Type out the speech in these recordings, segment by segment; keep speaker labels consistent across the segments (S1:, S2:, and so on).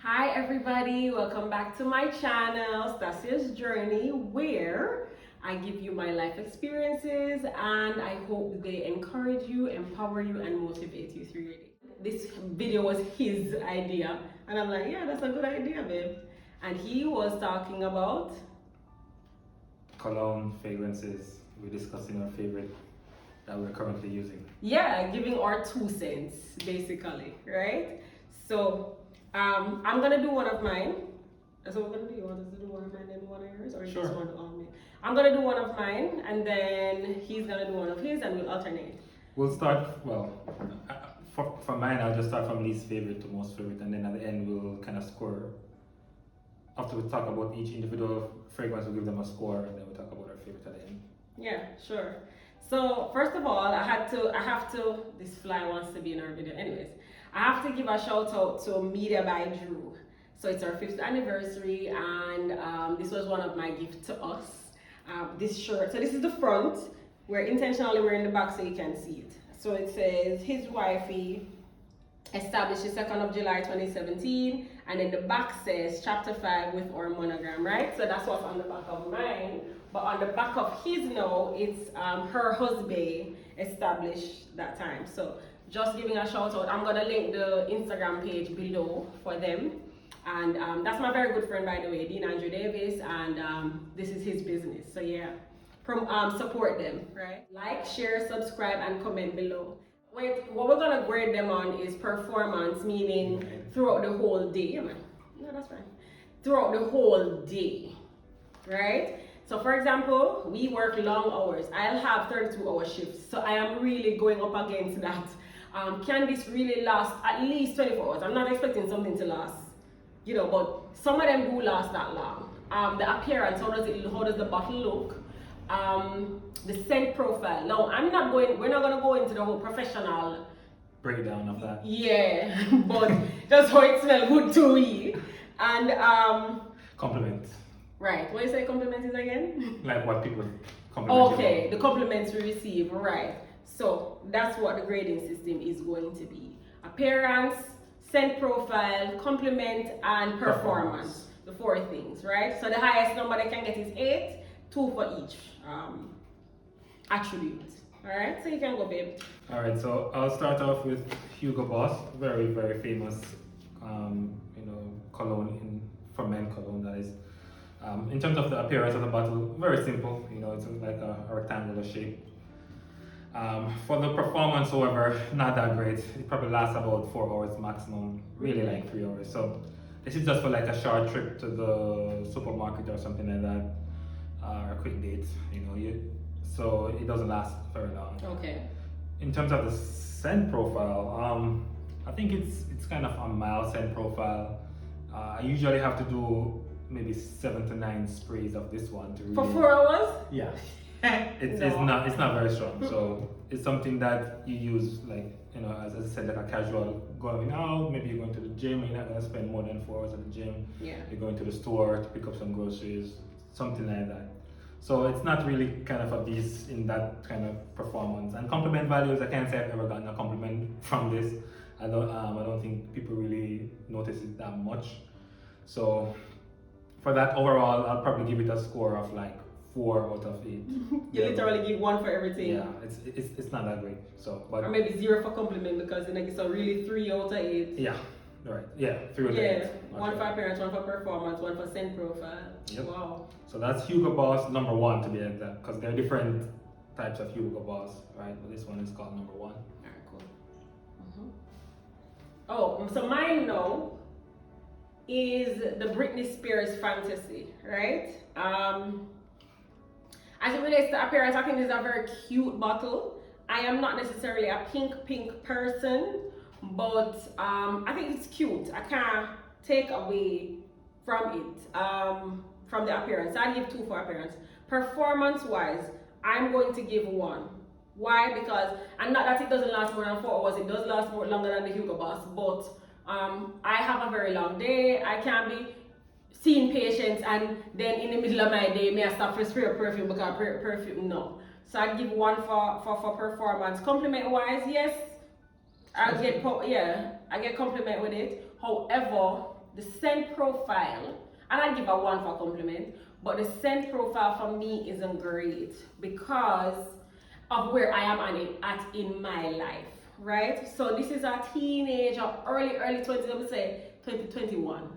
S1: Hi everybody, welcome back to my channel, Stasia's Journey, where I give you my life experiences and I hope they encourage you, empower you and motivate you through your day. This video was his idea and I'm like, yeah, that's a good idea, babe. And he was talking about
S2: cologne, fragrances. We're discussing our favorite that we're currently using.
S1: Yeah, giving our 2 cents basically, right? So I'm gonna do one of mine. So we're gonna do, you want us to do one of mine and one of yours, or you just want all me? I'm gonna do one of mine, and then he's gonna do one of his, and we'll alternate.
S2: We'll start, well, for mine, I'll just start from least favorite to most favorite, and then at the end we'll kind of score. After we talk about each individual fragrance, we'll give them a score, and then we'll talk about our favorite at the end.
S1: Yeah, sure. So first of all, I have to, this fly wants to be in our video anyways. I have to give a shout out to Media by Drew. So it's our 5th anniversary and this was one of my gifts to us. This shirt, so this is the front. We're intentionally wearing the back so you can see it. So it says, his wifey established the 2nd of July 2017, and then the back says chapter 5 with our monogram, right? So that's what's on the back of mine. But on the back of his now, it's her husband established that time. So just giving a shout out. I'm gonna link the Instagram page below for them. And that's my very good friend, by the way, Dean Andrew Davis, and this is his business. So yeah, support them, right? Like, share, subscribe, and comment below. Wait, what we're gonna grade them on is performance, meaning throughout the whole day. No, that's fine. Throughout the whole day, right? So for example, we work long hours. I'll have 32-hour shifts, so I am really going up against that. Can this really last at least 24 hours? I'm not expecting something to last, you know, but some of them do last that long. The appearance, how does the bottle look? The scent profile. Now, we're not gonna go into the whole professional
S2: breakdown of that.
S1: Yeah, but just how it smells good to me. And
S2: compliments.
S1: Right, what you say compliment is again?
S2: Like what people compliment.
S1: Okay, the compliments we receive, right. So that's what the grading system is going to be. Appearance, scent profile, compliment, and performance. The 4 things, right? So the highest number they can get is 8, 2 for each attribute. Alright, so you can go, babe.
S2: Alright, so I'll start off with Hugo Boss, very, very famous cologne for men cologne, that is. In terms of the appearance of the bottle, very simple, it's like a rectangular shape. For the performance, however, not that great. It probably lasts about 4 hours maximum, really like 3 hours. So this is just for like a short trip to the supermarket or something like that, or a quick date, so it doesn't last very long.
S1: Okay.
S2: In terms of the scent profile, I think it's kind of a mild scent profile. I usually have to do maybe 7 to 9 sprays of this one to really...
S1: For 4 hours?
S2: Yeah. It's not very strong. So it's something that you use, like, as I said, like a casual going out. Maybe you're going to the gym, you're not going to spend more than 4 hours at the gym.
S1: Yeah.
S2: You're going to the store to pick up some groceries, something like that. So it's not really kind of a beast in that kind of performance. And compliment values, I can't say I've ever gotten a compliment from this. I don't think people really notice it that much. So for that overall, I'll probably give it a score of like 4 out of 8.
S1: You literally give 1 for everything.
S2: Yeah, it's not that great. So, but
S1: or maybe 0 for compliment, because then it's a really 3 out of 8.
S2: Yeah, right. Yeah, 3 out of 8.
S1: Yeah, 1 for appearance, 1 for performance, 1 for scent profile.
S2: Yep.
S1: Wow.
S2: So that's Hugo Boss number 1 to be exact, because there are different types of Hugo Boss, right? But this one is called number 1.
S1: Alright, cool. Oh, so mine now is the Britney Spears Fantasy, right? As it relates to appearance, I think this is a very cute bottle. I am not necessarily a pink person, but I think it's cute. I can't take away from it, from the appearance. I'd give 2 for appearance. Performance-wise, I'm going to give 1. Why? Because, and not that it doesn't last more than 4 hours, it does last more longer than the Hugo Boss, but I have a very long day. I can't be seeing patients and then in the middle of my day, may I stop for spray perfume because perfume, no. So I'd give 1 for performance. Compliment wise, yes, I get compliment with it. However, the scent profile, and I give a 1 for compliment, but the scent profile for me isn't great because of where I am at in my life, right? So this is a teenage or early 20s, let me say 2021,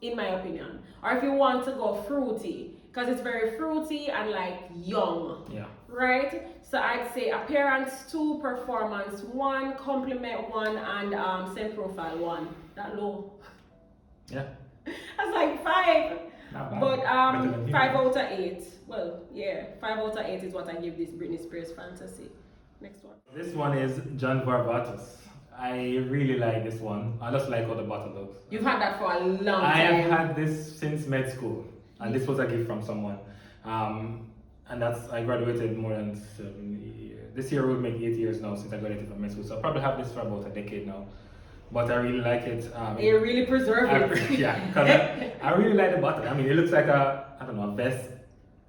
S1: in my opinion. Or if you want to go fruity, because it's very fruity and like young,
S2: Yeah.
S1: right? So I'd say appearance 2, performance 1, compliment 1, and scent profile 1. That low.
S2: Yeah.
S1: That's like 5.
S2: Not bad.
S1: But
S2: Better than you.
S1: 5 out of 8. Well, yeah, 5 out of 8 is what I give this Britney Spears fantasy. Next one.
S2: This one is John Varvatos. I really like this one. I just like how the bottle looks.
S1: You've had that for a long time.
S2: I have had this since med school, and this was a gift from someone. And I graduated more than 7 years. This year will make 8 years now since I graduated from med school. So I probably have this for about a decade now. But I really like it.
S1: You really preserve it.
S2: Yeah, because I really like the bottle. I mean, it looks like a vest.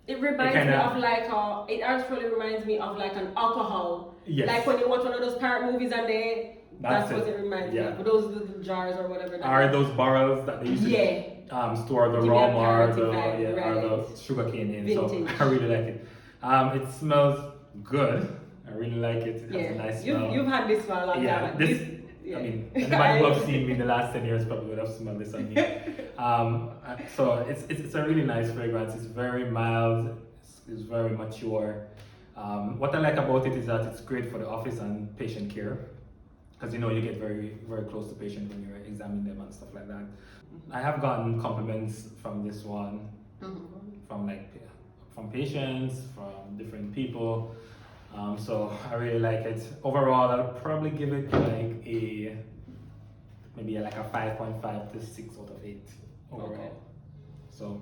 S1: It reminds me of like it actually reminds me of like an alcohol.
S2: Yes.
S1: Like when you watch one of those pirate movies and that's what it reminds me
S2: Yeah.
S1: of. Those little jars or whatever.
S2: Are those barrels that they used to store the
S1: Give me a
S2: rum or
S1: parity vibe,
S2: or the sugar cane in?
S1: Vintage.
S2: So I really like it. It smells good. I really like it. It has a nice smell.
S1: You've had this for a long time.
S2: I mean, anybody who has seen me in the last 10 years probably would have smelled this on me. So it's a really nice fragrance. It's very mild. It's very mature. What I like about it is that it's great for the office and patient care, because you get very very close to patients when you're examining them and stuff like that. I have gotten compliments from this one, from patients, from different people. So I really like it. Overall, I'll probably give it like maybe like a 5.5 to 6 out of 8 overall.
S1: Okay.
S2: So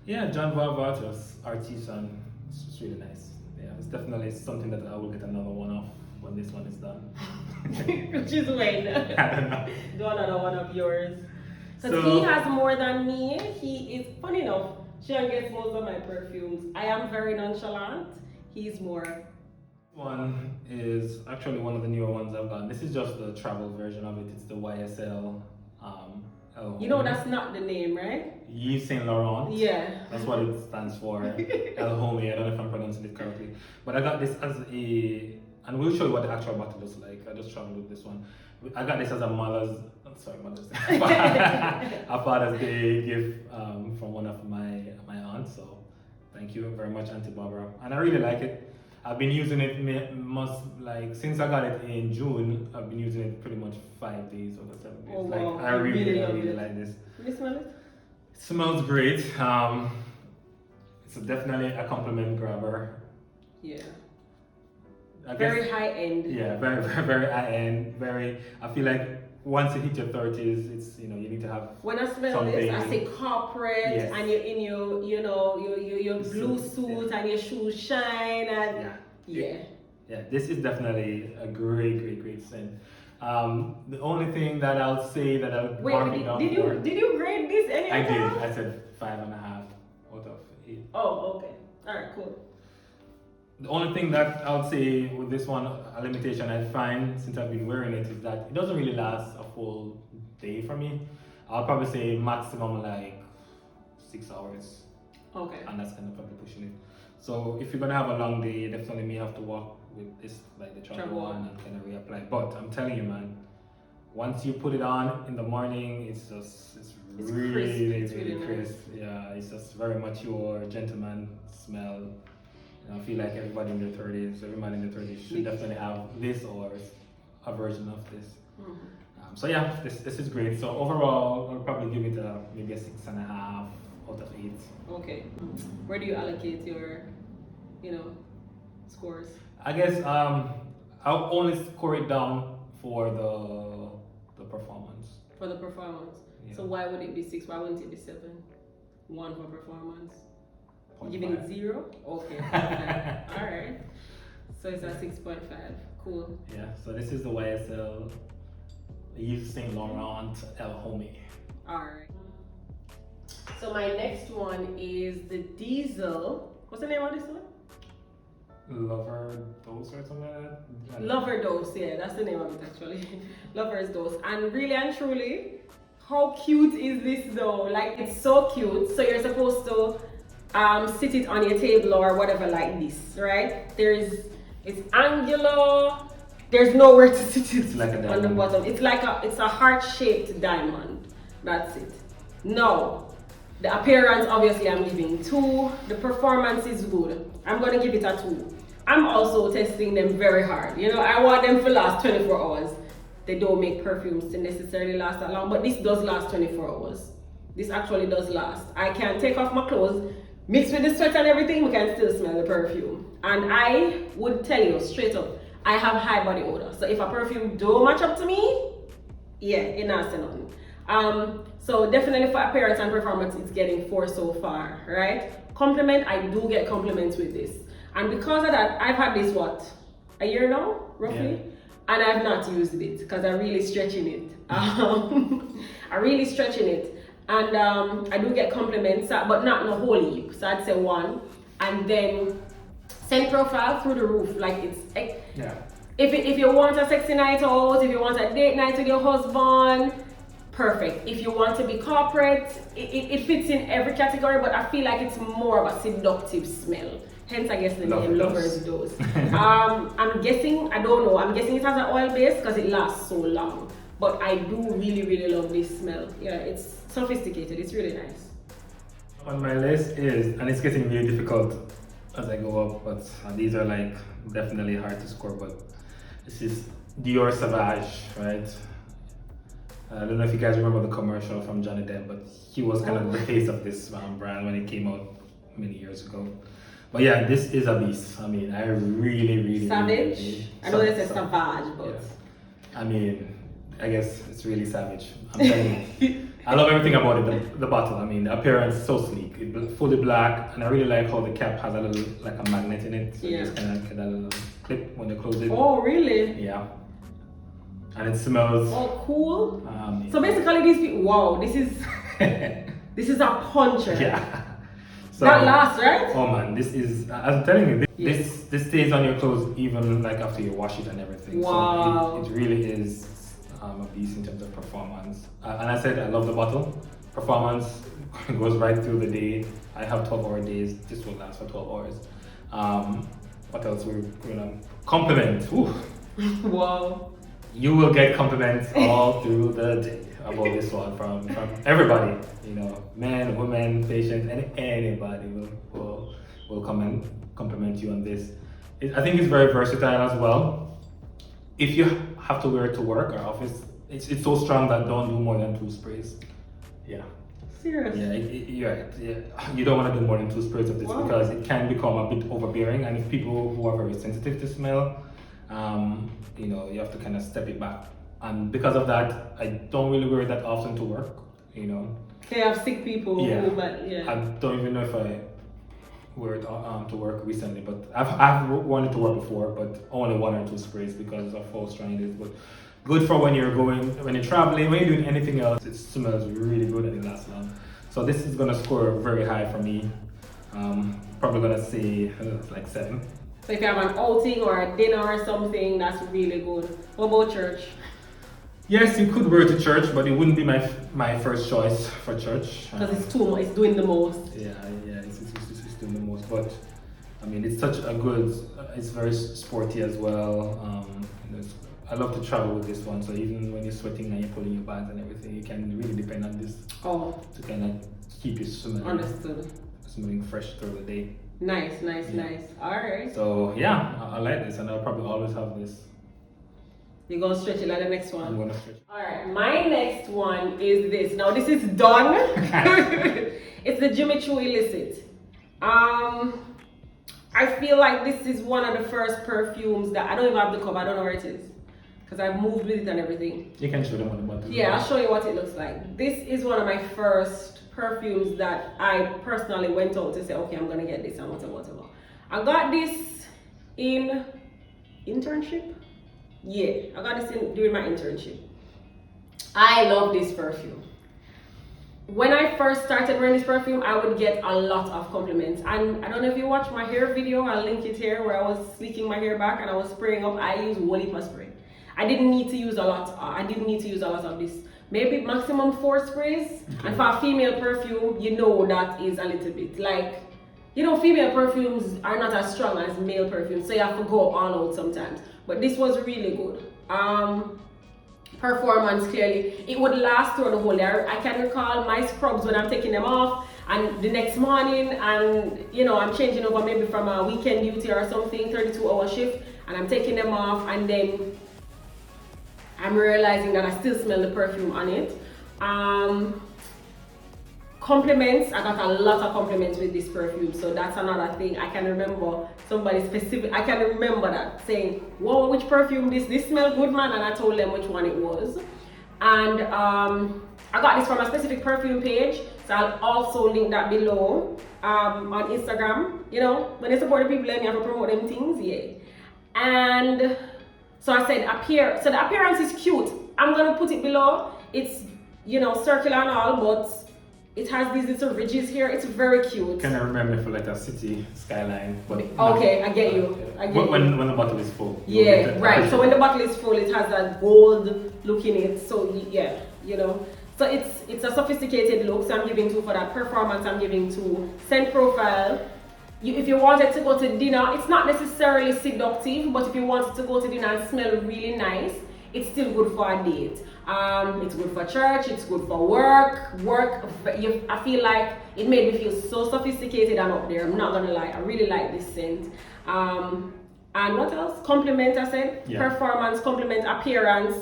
S2: yeah, John Varvatos Artisan. It's really nice. Yeah, it's definitely something that I will get another one of when this one is done.
S1: Which is when?
S2: I don't know.
S1: Do another one of yours. Because
S2: So,
S1: he has more than me. He is, funny enough, Sean gets most of my perfumes. I am very nonchalant. He's more.
S2: One is actually one of the newer ones I've gotten. This is just the travel version of it. It's the YSL.
S1: You know that's not the name, right?
S2: Yves Saint Laurent.
S1: Yeah.
S2: That's what it stands for. El Home. I don't know if I'm pronouncing it correctly. But I got this as and we'll show you what the actual bottle looks like. I just traveled with this one. I got this as a Mother's Day, a Father's Day gift from one of my aunts. So thank you very much, Auntie Barbara. And I really like it. I've been using it since I got it in June. I've been using it pretty much 5 days over 7 days.
S1: Oh, wow.
S2: I really
S1: it.
S2: like this.
S1: Can you smell it?
S2: It smells great. It's definitely a compliment grabber.
S1: Yeah.
S2: I
S1: Very
S2: guess,
S1: high end.
S2: Yeah, very, very, very high end. I feel like once you hit your 30s, it's you need to have.
S1: When I smell
S2: something.
S1: this, I say corporate,
S2: Yes.
S1: and you're in your blue suit and your shoes shine and
S2: Yeah, this is definitely a great scent. The only thing that I'll say that I'll mark it down for.
S1: Did you grade this any
S2: I
S1: other
S2: did.
S1: time?
S2: I said 5.5 out of 8.
S1: Oh, okay. Alright, cool.
S2: The only thing that I would say with this one, a limitation I find since I've been wearing it, is that it doesn't really last a full day for me. I'll probably say maximum like 6 hours.
S1: Okay.
S2: And that's kind of probably pushing it. So if you're gonna have a long day, you definitely may have to walk with this, like the travel one, and kind of reapply. But I'm telling you, man, once you put it on in the morning, it's really crisp. Yeah, it's just very mature, gentleman smell. I feel like everybody in their 30s, every man in their 30s should definitely have this or a version of this.
S1: Mm-hmm.
S2: So yeah, this is great. So overall, I'll probably give it maybe a 6.5 out of 8.
S1: Okay. Where do you allocate your, scores?
S2: I guess I'll only score it down for the performance.
S1: For the performance.
S2: Yeah.
S1: So why would it be 6? Why wouldn't it be 7? 1 for performance. Giving it 0? Okay. Alright. So it's a 6.5. Cool.
S2: Yeah, so this is the YSL Yves Saint Laurent El Home.
S1: Alright. So my next one is the Diesel. What's the name of this one?
S2: Loverdose or something like that?
S1: Loverdose, yeah, that's the name of it actually. Loverdose. And really and truly, How cute is this though? Like, it's so cute. So you're supposed to sit it on your table or whatever like this, right? It's angular. There's nowhere to sit it
S2: like
S1: on the bottom. It's a heart-shaped diamond. That's it. No, the appearance obviously I'm giving 2. The performance is good. I'm gonna give it a 2. I'm also testing them very hard. You know, I want them to last 24 hours. They don't make perfumes to necessarily last that long, but this does last 24 hours. This actually does last. I can take off my clothes, mix with the sweat and everything, we can still smell the perfume. And I would tell you straight up, I have high body odor. So if a perfume don't match up to me, yeah, it not say nothing. So definitely for appearance and performance, it's getting 4 so far, right? Compliment, I do get compliments with this. And because of that, I've had this, a year now, roughly? Yeah. And I've not used it because I'm really stretching it. I'm really stretching it. And I do get compliments, but not in a whole heap. So I'd say 1. And then scent profile through the roof. Like yeah. If you want a sexy night out, if you want a date night with your husband, perfect. If you want to be corporate, it fits in every category, but I feel like it's more of a seductive smell. Hence, I guess the name Loverdose. I'm guessing, I don't know, I'm guessing it has an oil base because it lasts so long. But I do really, really love this smell. Yeah, it's sophisticated, it's really nice.
S2: On my list is, and it's getting really difficult as I go up, but these are like definitely hard to score, but this is Dior Savage, right? I don't know if you guys remember the commercial from Johnny Depp, but he was kind of the face of this brand when it came out many years ago. But yeah, this is a beast. I mean, I really
S1: Savage?
S2: Really,
S1: I know they say Savage, but...
S2: Yeah. I mean, I guess it's really savage. I'm telling you. I love everything about it. The bottle, I mean, the appearance is so sleek. It's fully black, and I really like how the cap has a little, like a magnet in it. So you just kind of get a little clip when you close it.
S1: Oh, really?
S2: Yeah. And it smells...
S1: Oh, cool. So basically these people, wow, this is... this is a puncher.
S2: Yeah. So,
S1: that lasts, right?
S2: Oh man, this is, I'm telling you, this stays on your clothes even like after you wash it and everything.
S1: Wow.
S2: So it really is a beast in terms of performance. And I said I love the bottle. Performance goes right through the day. I have 12-hour days. This will last for 12 hours. What else we're gonna compliment? Ooh.
S1: Wow.
S2: You will get compliments all through the day about this one from everybody. You know, men, women, patients, and anybody will come and compliment you on this. I think it's very versatile as well. If you have to wear it to work or office, it's so strong that don't do more than 2 sprays. Yeah.
S1: Serious?
S2: Yeah, you're right. Yeah. You don't want to do more than 2 sprays of this because it can become a bit overbearing, and if people who are very sensitive to smell, you know, you have to kind of step it back. And because of that, I don't really wear it that often to work, you know.
S1: Okay, I have sick people who, but yeah.
S2: I don't even know if I wear it to work recently, but I've worn it to work before, but only 1 or 2 sprays because of how strong it is. But good for when you're traveling, when you're doing anything else. It smells really good and it lasts long. So this is gonna score very high for me. Probably gonna say like 7.
S1: So if you have an outing or a dinner or something, that's really good. What about church?
S2: Yes, you could wear it to church, but it wouldn't be my first choice for church.
S1: Because it's too much, it's doing the most.
S2: Yeah, it's doing the most. But I mean, it's such a good, it's very sporty as well. I love to travel with this one, so even when you're sweating and you're pulling your bags and everything, you can really depend on this to kind of keep you smelling fresh through the day.
S1: Nice. Alright.
S2: So yeah, I like this, and I'll probably always have this.
S1: You're gonna stretch it like the next one?
S2: I'm gonna stretch it.
S1: Alright, my next one is this. Now this is done. It's the Jimmy Choo Illicit. I feel like this is one of the first perfumes that I don't even have the cover, I don't know where it is. Because I've moved with it and everything.
S2: You can show them on the bottle.
S1: Yeah, I'll show you what it looks like. This is one of my first perfumes that I personally went out to say, okay, I'm gonna get this and whatever. I got this in internship. Yeah, I got this during my internship. I love this perfume. When I first started wearing this perfume, I would get a lot of compliments. And I don't know if you watched my hair video, I'll link it here, where I was slicking my hair back and I was spraying up. I used whole heap of spray. I didn't need to use a lot. I didn't need to use a lot of this. maybe maximum 4 sprays.
S2: Okay.
S1: And for a female perfume, you know that is a little bit like, you know, female perfumes are not as strong as male perfumes, so you have to go all out sometimes. But this was really good. Performance, clearly, it would last through the whole day. I can recall my scrubs when I'm taking them off, and the next morning, and you know, I'm changing over maybe from a weekend duty or something, 32-hour shift, and I'm taking them off, and then I'm realizing that I still smell the perfume on it. Compliments, I got a lot of compliments with this perfume, so that's another thing. I can remember somebody specific, I can remember that saying, whoa, which perfume this smell good, man, and I told them which one it was. And I got this from a specific perfume page, so I'll also link that below on Instagram. You know, when you support the people, then you have to promote them things, yeah. And so I said so the appearance is cute. I'm gonna put it below. It's, you know, circular and all, but it has these little ridges here. It's very cute.
S2: Kind of remember for like a city skyline. But
S1: okay, I get you. I get
S2: when the bottle is full.
S1: Yeah, right. So when the bottle is full, it has that gold look in it. So yeah, you know. So it's a sophisticated look. So I'm giving 2 for that. Performance, I'm giving 2. Scent profile. If you wanted to go to dinner, it's not necessarily seductive, but if you wanted to go to dinner and smell really nice, it's still good for a date. It's good for church, it's good for work. I feel like it made me feel so sophisticated and up there. I'm not gonna lie, I really like this scent. And what else? Compliment, I said. Yeah. Performance, compliment, appearance,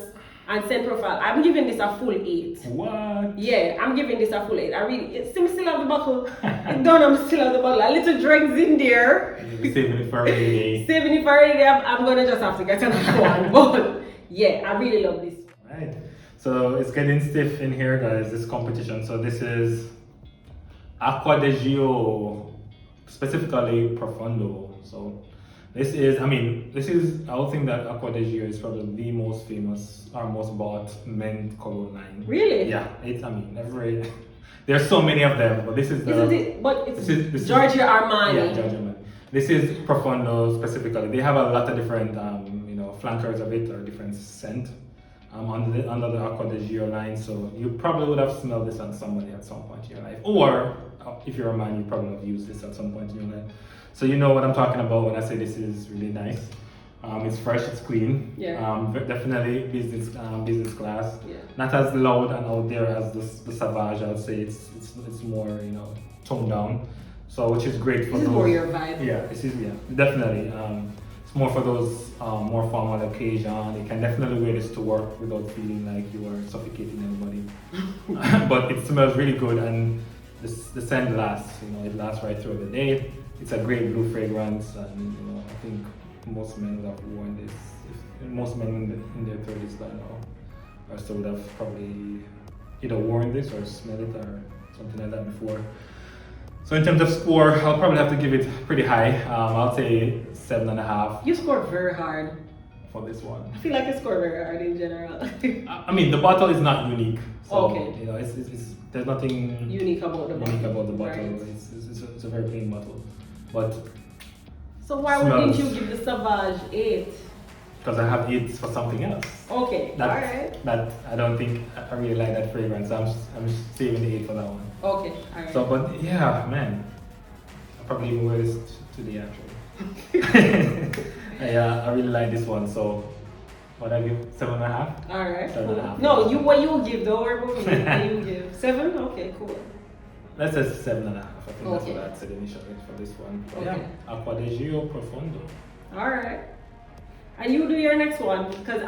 S1: and scent profile. I'm giving this a full 8.
S2: What?
S1: Yeah, I'm giving this a full 8. I still have the bottle. It's done, I'm still have the bottle. A little drinks in there.
S2: Saving it for a rainy day.
S1: Saving it for a rainy day. I'm gonna just have to get another one. But yeah, I really love this.
S2: Right. So it's getting stiff in here, guys, this competition. So this is Acqua di Gio, specifically Profundo. So this is, I would think that Acqua di Gio is probably the most famous or most bought men cologne line.
S1: Really?
S2: Yeah, there's so many of them, but this is
S1: Giorgio Armani.
S2: Yeah, Giorgio Armani. This is Profundo specifically. They have a lot of different, flankers of it or different scent under the Acqua di Gio line. So you probably would have smelled this on somebody at some point in your life, or if you're a man, you probably have used this at some point in your life. So you know what I'm talking about when I say this is really nice. It's fresh, it's clean.
S1: Yeah.
S2: Definitely business class.
S1: Yeah.
S2: Not as loud and out there as the Sauvage. I would say it's more toned down. So which is great for
S1: this
S2: those.
S1: Is more your vibe.
S2: Yeah, definitely. It's more for those more formal occasion. You can definitely wear this to work without feeling like you are suffocating anybody. But it smells really good, and the scent lasts. It lasts right through the day. It's a great blue fragrance, and I think most men would have worn this. Most men in their 30s by now, or so would have probably either worn this or smelled it or something like that before. So in terms of score, I'll probably have to give it pretty high. I'll say 7.5.
S1: You scored very hard.
S2: For this one.
S1: I feel like you scored very hard in general.
S2: The bottle is not unique. So,
S1: okay.
S2: There's nothing
S1: unique about the bottle.
S2: Right. It's a very plain bottle. But
S1: so why wouldn't you give the Sauvage 8?
S2: Because I have 8 for something else.
S1: Okay, alright.
S2: That I don't think I really like that fragrance. I'm saving the 8 for that one.
S1: Okay, alright.
S2: So, but yeah, man, I'll probably even wear this today actually. Yeah, I really like this one. So, what I give 7.5.
S1: Alright.
S2: 7.5.
S1: No, what you give though? What you give 7? Okay, cool.
S2: Let's say 7.5. I think that's
S1: Okay.
S2: what I said initially for this one. But
S1: Okay.
S2: yeah, Acqua di Gio Profundo.
S1: Alright. And you do your next one, because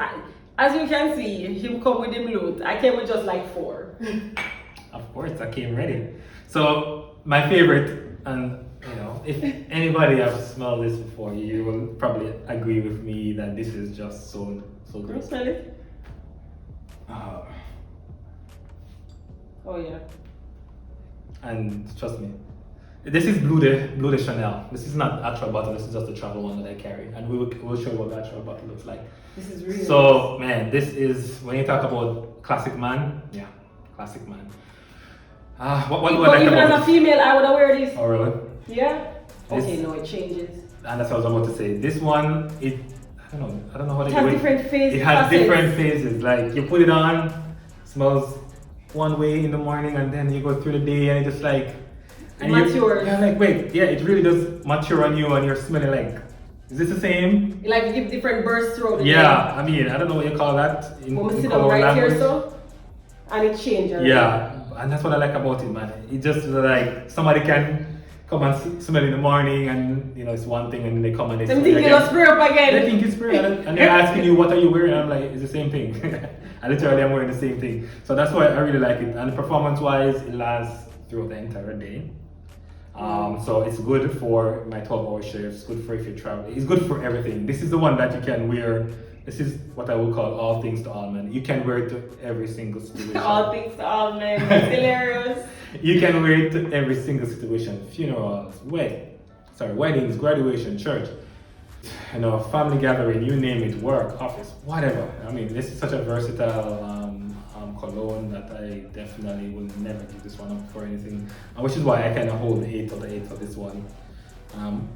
S1: as you can see, him come with him loot. I came with just like 4.
S2: Of course, I came ready. So my favorite, and if anybody has smelled this before, you will probably agree with me that this is just so
S1: Can you
S2: good.
S1: smell it?
S2: Uh,
S1: Oh yeah.
S2: and trust me, this is Blue de Chanel. This is not actual bottle. This is just the travel one that I carry, and we'll show you what the actual bottle looks like.
S1: This is really
S2: So man, this is when you talk about classic man. Yeah, classic man. What do I like
S1: even
S2: about
S1: as a
S2: this?
S1: female, I would wear this.
S2: Oh really?
S1: Yeah?
S2: This-
S1: Okay, no, it changes.
S2: And that's what I was about to say. This one, I don't know how
S1: It
S2: to
S1: has
S2: do it.
S1: different phases.
S2: It has different phases. Like you put it on, smells one way in the morning, and then you go through the day and it's just like
S1: Matures.
S2: Yeah, like wait, yeah, it really does mature on you, and you're smelling like, is this the same?
S1: Like you give different bursts throughout the day.
S2: Yeah, I mean, I don't know what you call that in
S1: When we sit down
S2: cologne
S1: right
S2: language.
S1: here, so, and it changes.
S2: Yeah, and that's what I like about it, man. It just like somebody can come and smell in the morning, and you know it's one thing, and then they come and they
S1: Them
S2: smell
S1: think you'll spray up again.
S2: They think it's spray, and they're asking you what are you wearing. I'm like, it's the same thing. I literally am wearing the same thing. So that's why I really like it. And performance-wise, it lasts throughout the entire day. So it's good for my 12-hour shifts. Good for if you travel. It's good for everything. This is the one that you can wear. This is what I would call all things to all men. You can wear it to every single situation.
S1: All things to all men. It's hilarious.
S2: You can wear it to every single situation. Funerals, weddings, graduation, church, you know, family gathering, you name it, work, office, whatever. I mean, this is such a versatile cologne that I definitely will never give this one up for anything, which is why I kind of hold the 8 of the 8 for this one.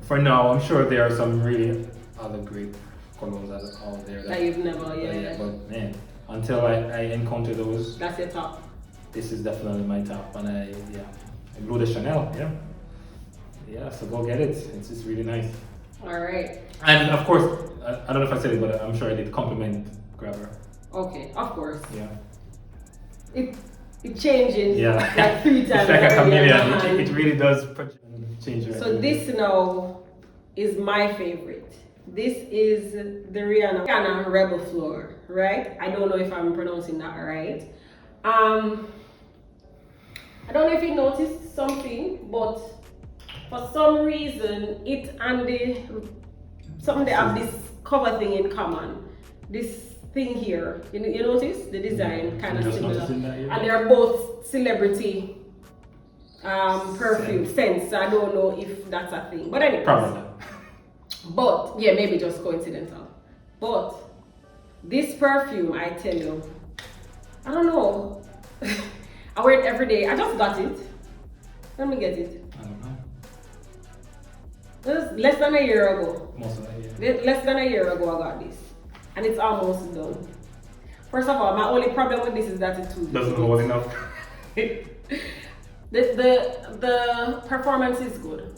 S2: For now, I'm sure there are some really other great colognes that are out there
S1: that you've never,
S2: but man, until I encounter those,
S1: that's your top.
S2: this is definitely my top, and I blew the Chanel, so go get it. It's just really nice.
S1: All right.
S2: And of course, I don't know if I said it, but I'm sure I did compliment grabber.
S1: Okay, of course.
S2: Yeah.
S1: It changes like 3 times.
S2: It's like a chameleon. It really does change.
S1: So this now is my favorite. This is the Rihanna Rebel Fleur, right? I don't know if I'm pronouncing that right. I don't know if you noticed something, but for some reason, it and they have this cover thing in common. This thing here, you notice the design kind of similar, and they are both celebrity perfume scents. So I don't know if that's a thing, but anyway.
S2: Probably not.
S1: But yeah, maybe just coincidental. But this perfume, I tell you, I don't know. I wear it every day. I just got it. Let me get it.
S2: I don't know.
S1: It was less than a year ago.
S2: Most of that, yeah.
S1: Less than a year ago, I got this, and it's almost done. First of all, my only problem with this is that it's too
S2: doesn't hold enough.
S1: The performance is good.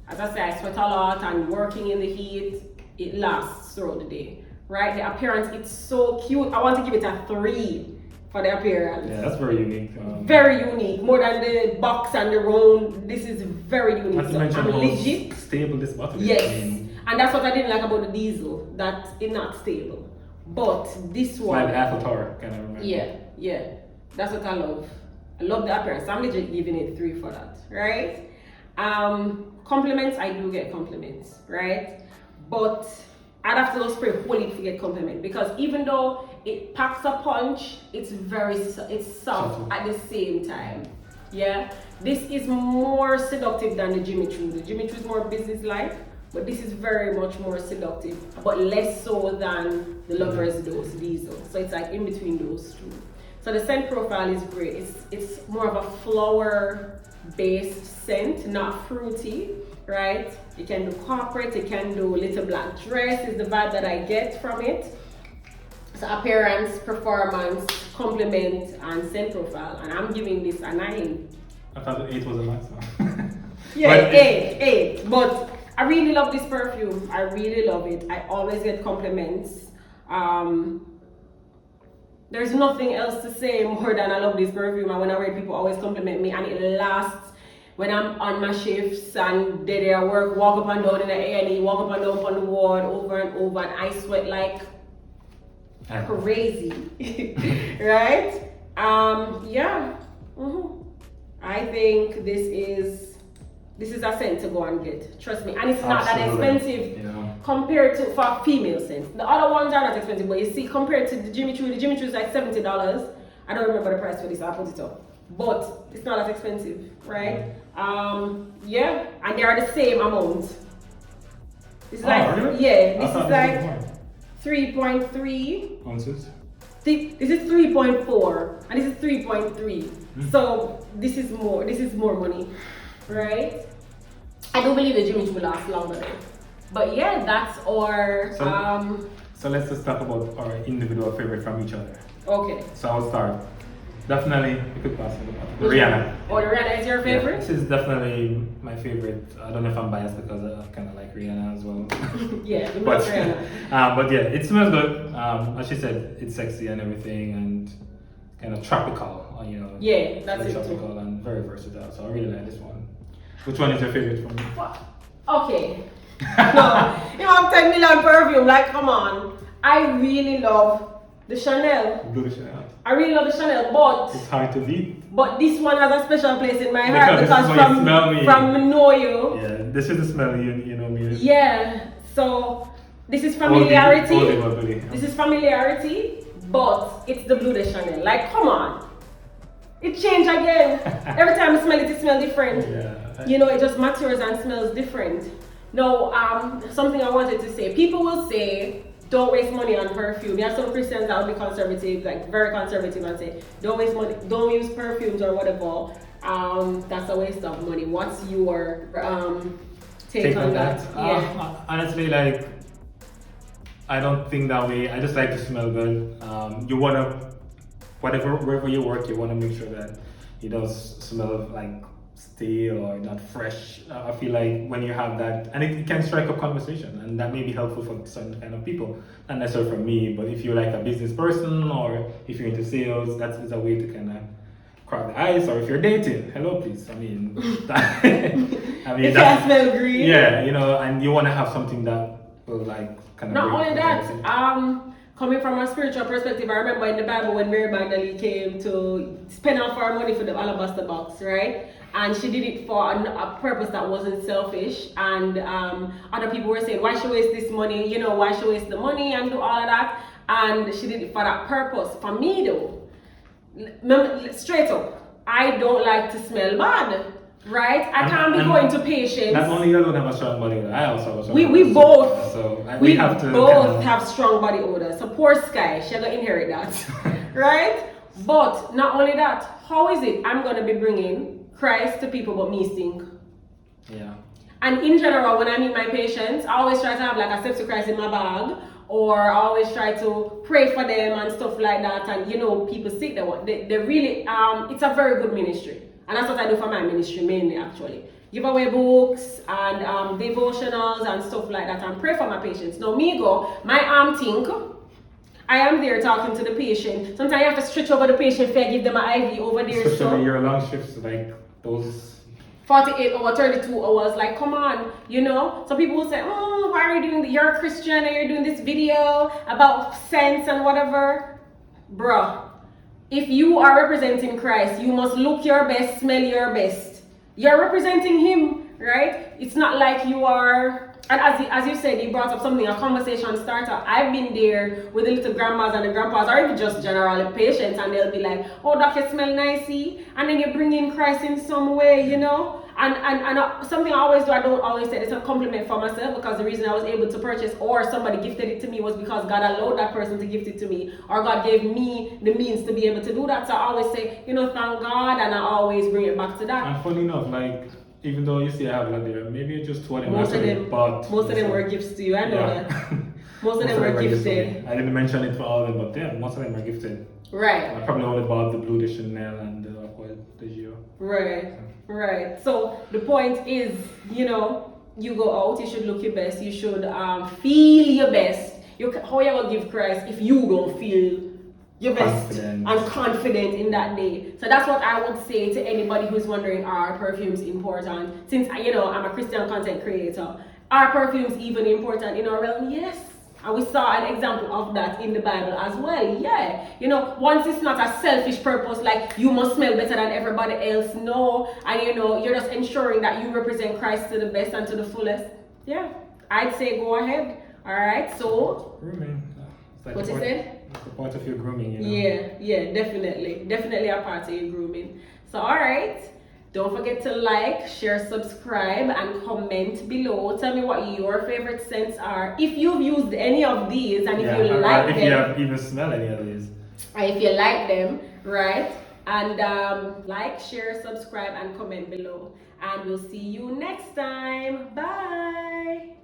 S1: As I say, I sweat a lot and working in the heat, it lasts throughout the day, right? The appearance, it's so cute. I want to give it a 3 for the appearance.
S2: Yeah, that's very unique.
S1: Very unique, more than the box and the round. This is very unique.
S2: Not to mention
S1: I'm
S2: how
S1: legit.
S2: stable this bottle is.
S1: Yes, and that's what I didn't like about the diesel, that it's not stable. But this one,
S2: like Eiffel Tower, kind of remember.
S1: yeah, that's what I love. I love the appearance. I'm legit giving it 3 for that, right? Compliments, I do get compliments, right? But I'd have to spray wholly to get compliment, because even though it packs a punch, it's soft at the same time. Yeah, this is more seductive than the Jimmy Choo. The Jimmy Choo is more business-like, but this is very much more seductive, but less so than the Loverdose diesel. So it's like in between those two. So the scent profile is great. It's more of a flower-based scent, not fruity, right? You can do corporate, you can do little black dress is the vibe that I get from it. So appearance, performance, compliment, and scent profile, and I'm giving this a 9.
S2: I thought the 8 was a maximum.
S1: Yeah, 8. But I really love this perfume. I really love it. I always get compliments. There's nothing else to say more than I love this perfume, and when I wear it, people always compliment me, and it lasts. When I'm on my shifts and they at work, walk up and down in the A&E, walk up and down on the ward over and over, and I sweat like crazy, right? I think this is a scent to go and get. Trust me, and it's not that expensive compared to for female scents. The other ones are not expensive, but you see, compared to the Jimmy Choo is like $70. I don't remember the price for this. I'll put it up. But it's not as expensive, right? And they are the same amount. It's like,
S2: really?
S1: this is like 3.3
S2: ounces.
S1: This is 3.4 and this is 3.3. So this is more money, right? I do believe the Jimmy Choo will last longer though. But yeah, that's our
S2: So let's just talk about our individual favorite from each other.
S1: Okay.
S2: So I'll start. Definitely, you could pass me the bottle. Rihanna.
S1: Oh, Rihanna is your favorite?
S2: Yeah, this is definitely my favorite. I don't know if I'm biased because I kind of like Rihanna as well.
S1: Yeah,
S2: but,
S1: Rihanna.
S2: but yeah, it smells good. As she said, it's sexy and everything, and kind of tropical. You know.
S1: Yeah, that's it.
S2: Tropical and very versatile. So I really like this one. Which one is your favorite for me?
S1: Okay. No, you have 10 million perfume. Like, come on. I really love the Chanel.
S2: Blue Chanel.
S1: I really love the Chanel, but
S2: it's hard to beat.
S1: But this one has a special place in my heart because from know you.
S2: Yeah, this is the smell you know me.
S1: Yeah. So this is familiarity.
S2: Oldie.
S1: This is familiarity, but it's the Blue de Chanel. Like, come on. It changed again. Every time I smell it, it smells different.
S2: Yeah.
S1: You know, it just matures and smells different. Now, something I wanted to say. People will say, don't waste money on perfume. You have some Christians that will be conservative, like very conservative, and say, don't waste money, don't use perfumes or whatever. That's a waste of money. What's your take on that? Yeah.
S2: Honestly, like, I don't think that way. I just like to smell good. You wanna, wherever you work, you wanna make sure that it does smell like stale or not fresh. I feel like when you have that, and it can strike up conversation, and that may be helpful for certain kind of people, not necessarily for me, but if you're like a business person or if you're into sales, that is a way to kind of crack the ice. Or if you're dating, hello please, I mean
S1: it can smell green.
S2: Yeah, you know, and you want to have something that will like kind of
S1: not only that, coming from a spiritual perspective, I remember in the Bible when Mary Magdalene came to spend off our money for the alabaster box, right? And she did it for a purpose that wasn't selfish. And other people were saying, why she waste this money? You know, why she waste the money and do all of that? And she did it for that purpose. For me though, straight up, I don't like to smell bad. Right? I can't be going to patients.
S2: Not only you don't have a strong body odor, I also have a strong
S1: body
S2: odor.
S1: We both.
S2: So
S1: we have to both have strong body odor. So poor Sky, she's gonna inherit that. Right? But not only that, how is it I'm gonna be bringing Christ to people but me stink?
S2: Yeah.
S1: And in general, when I meet my patients, I always try to have like a steps to Christ in my bag, or I always try to pray for them and stuff like that. And you know, people sick, they really it's a very good ministry. And that's what I do for my ministry mainly, actually. Give away books and devotionals and stuff like that, and pray for my patients. Now, me go, my arm think, I am there talking to the patient. Sometimes you have to stretch over the patient if I give them an IV over there.
S2: Especially your long shifts, like those
S1: 48 hours, 32 hours, like come on, you know? Some people will say, oh, why are you doing you're a Christian and you're doing this video about scents and whatever. Bruh. If you are representing Christ, you must look your best, smell your best. You're representing Him, right? It's not like you are, and as you said, you brought up something, a conversation starter. I've been there with the little grandmas and the grandpas, or even just general patients, and they'll be like, oh, doc, you smell nicey. And then you bring in Christ in some way, you know? And something I always do, I don't always say it's a compliment for myself, because the reason I was able to purchase or somebody gifted it to me was because God allowed that person to gift it to me, or God gave me the means to be able to do that. So I always say, you know, thank God, and I always bring it back to that.
S2: And funny enough, like, even though you see I have that there, maybe it's just what
S1: most of them were gifts to you, I know that. Most of them were gifted.
S2: I didn't mention it for all of them, but yeah, most of them are gifted.
S1: Right.
S2: I probably only bought the Blue de Chanel and the Giorgio.
S1: Right. Right. So the point is, you know, you go out, you should look your best, you should feel your best. How you gonna give Christ if you don't feel your best and confident in that day? So that's what I would say to anybody who's wondering, are perfumes important? Since you know I'm a Christian content creator, are perfumes even important in our realm? Yes. And we saw an example of that in the Bible as well. Yeah. You know, once it's not a selfish purpose, like you must smell better than everybody else. No. And you know, you're just ensuring that you represent Christ to the best and to the fullest. Yeah. I'd say go ahead. Alright, so
S2: grooming. Like
S1: what you said?
S2: It's a part of your grooming, you know.
S1: Yeah, definitely. Definitely a part of your grooming. So alright. Don't forget to like, share, subscribe, and comment below. Tell me what your favorite scents are. If you've used any of these, and if you like them.
S2: If you have even smelled any of these.
S1: If you like them, right? And like, share, subscribe, and comment below. And we'll see you next time. Bye.